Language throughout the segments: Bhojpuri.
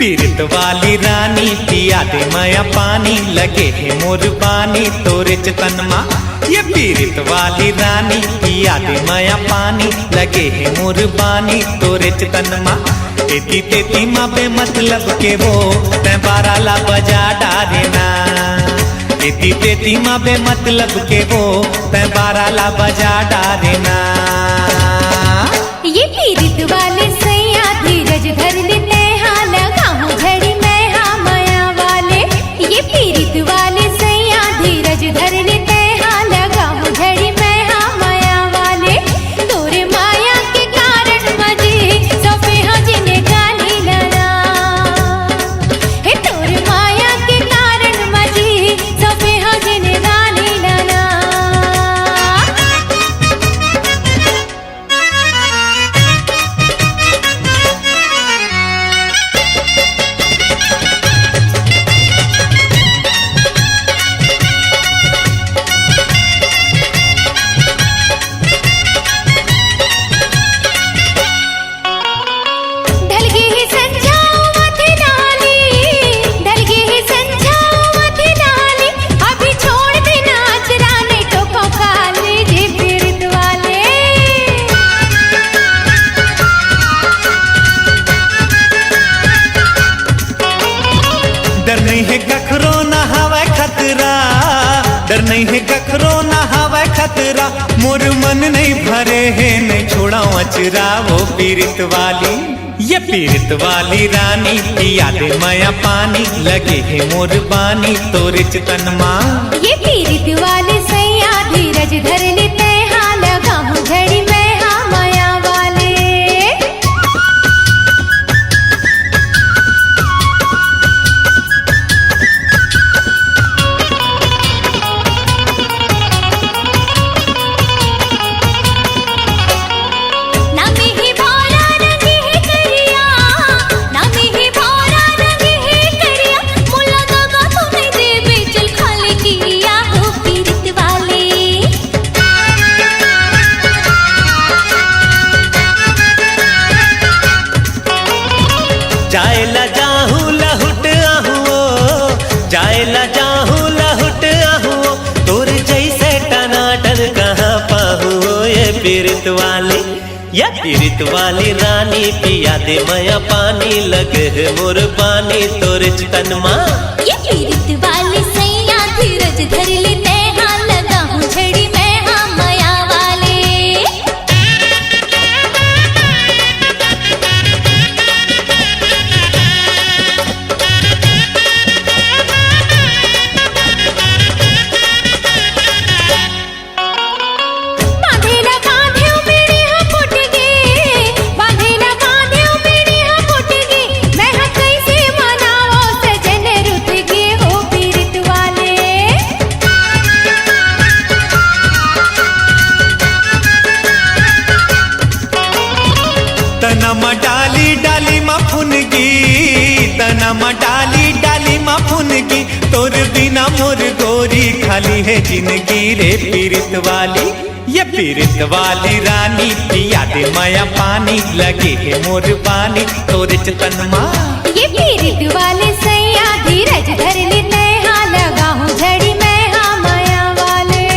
पीरत वाली रानी पिया दे माया पानी लगे है मोर बानी तोरे चतन माँ। ये पीरत वाली रानी पिया दे माया पानी लगे है मोर बानी तोरे चतन माँ। एती तेती माँ बे मतलब के वो तै बारा ला बजा डारे ना। एती तेती माँ बे मतलब के वो तै बारा ला बजा डारे ना। ये पीरत वाले सैया धीरज धर लेते हाँ लगाऊं झड़ी मैं हाँ माया वाले। ये पीरत वाले सैया धीरज धर लेते हाँ लगाऊं झड़ी मैं हाँ माया वाले। तोरे माया के कारण मजे सफे हजने गाली लड़ा। हे तोरे माया के कारण मजे सफे हजने गाली लड़ा। डर नहीं है कखरो ना हवा खतरा, डर नहीं है कखरो ना हवा खतरा। मोर मन नहीं भरे है नहीं छोड़ा अचरा वो पीरत वाली। ये पीरत वाली रानी पिया दे माया पानी लगे है मोर बानी तोरे चतन माँ। ये पीरत वाले सैया धीरज धर लेते हाँ लगाऊं झड़ी मैं हाँ माया वाले। जायला जाहू लहुट आहुओ, जायला जाहू लहुट आहुओ। तोर जैसे टनाटन कहाँ पाहुओ ये पीरत वाली। ये पीरत वाली रानी पिया दे माया पानी लगे है मोर बानी तोर चतन माँ। ये पीरत वाले सैया धीरज धर लेते हाँ लगाऊं झड़ी मैं हाँ माया वाले। तनमा डाली डाली मफुनगी, तनमा डाली डाली मफुनगी। तोर बिना मोर गोरी खाली है जिंदगी रे पीरत वाली। ये पीरत वाली रानी पिया दे माया पानी लगे है मोर बानी तोर चतन माँ। ये पीरत वाले सैया धीरज धर लेते हाँ लगाऊं झड़ी मैं हाँ माया वाले।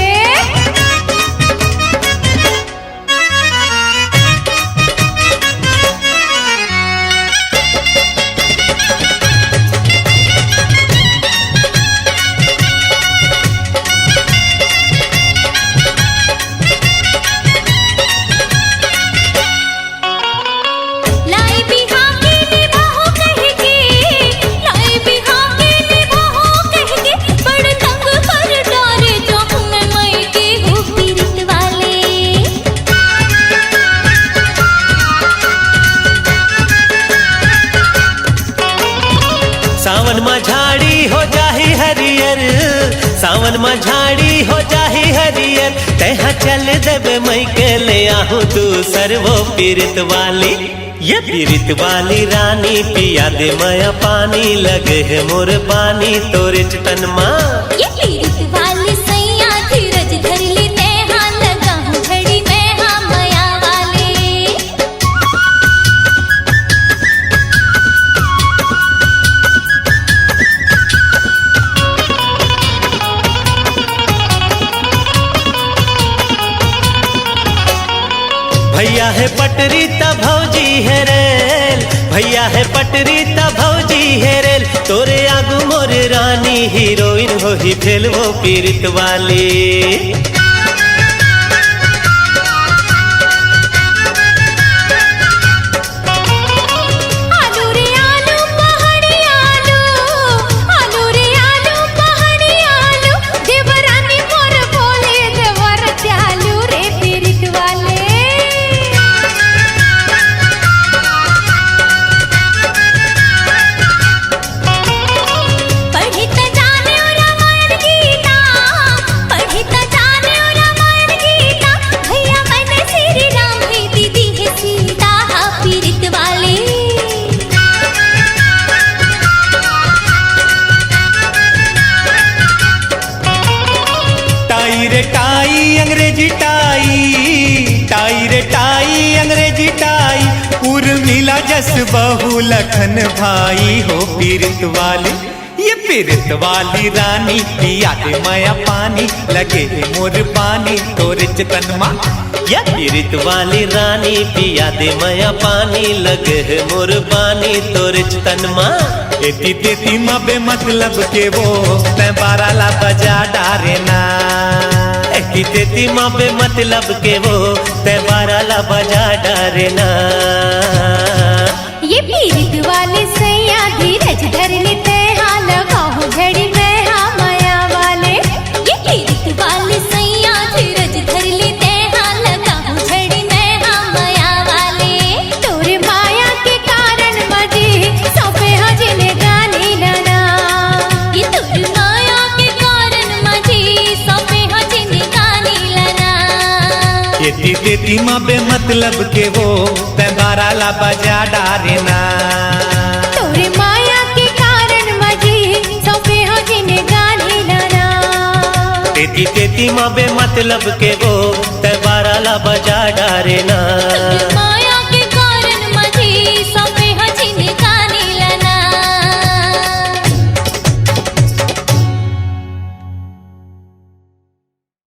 सावन में झाड़ी हो जाही हरियर, सावन में झाड़ी हो जाही हरियर। तैहा चल देवे मई के ले आहू दूसर वो पीरत वाली। ये पीरत वाली रानी पिया दे माया पानी लगे है मोर बानी तोरे चतन माँ। ये पीरत वाले सैया धीरज धर लेते हाँ लगाऊं झड़ी मैं हाँ माया वाले। पटरी त भौजी है रेल, भैया है पटरी त भौजी है रेल, तोरे आगू मोर रानी हीरोइन हो ही भेल वो पीरित वाली। टाई अंग्रेजी टाई, टाई रे टाई अंग्रेजी टाई, उर्मिला जस बहू लखन भाई हो पीरित वाली। ये पीरित वाली रानी पिया दे माया पानी, लगे है मोर पानी तोरे चितन माँ। या पीरित वाली रानी पिया दे माया पानी, लगे है मोर पानी तोरे चितन माँ। एती तेती माँ बे मतलब के वो तै बारा ला बजा डारे ना, एती तेती माँ बे मतलब के वो तै बारा ला बजा डारे ना। ये पीरित वाले सैया धीरज धर लेते हाँ लगाओ घड़ी में हाँ माया वाले। ये पीरित वाले सैया धीरज धर लेते हाँ लगाओ घड़ी में हाँ माया वाले। तोरे माया के कारण मजे सौंपे हजने गाने लाना, ये तोरे माया के कारण मजे सौंपे हजने गाने लाना। एती तेती माँ बे मतलब के वो तै बारा ला बजा डारे ना, तोरे माया के कारण मजे सौंपे हजने गाने लाना। तेती तेती माँ बे मतलब के वो तै बारा ला बजा डारे ना।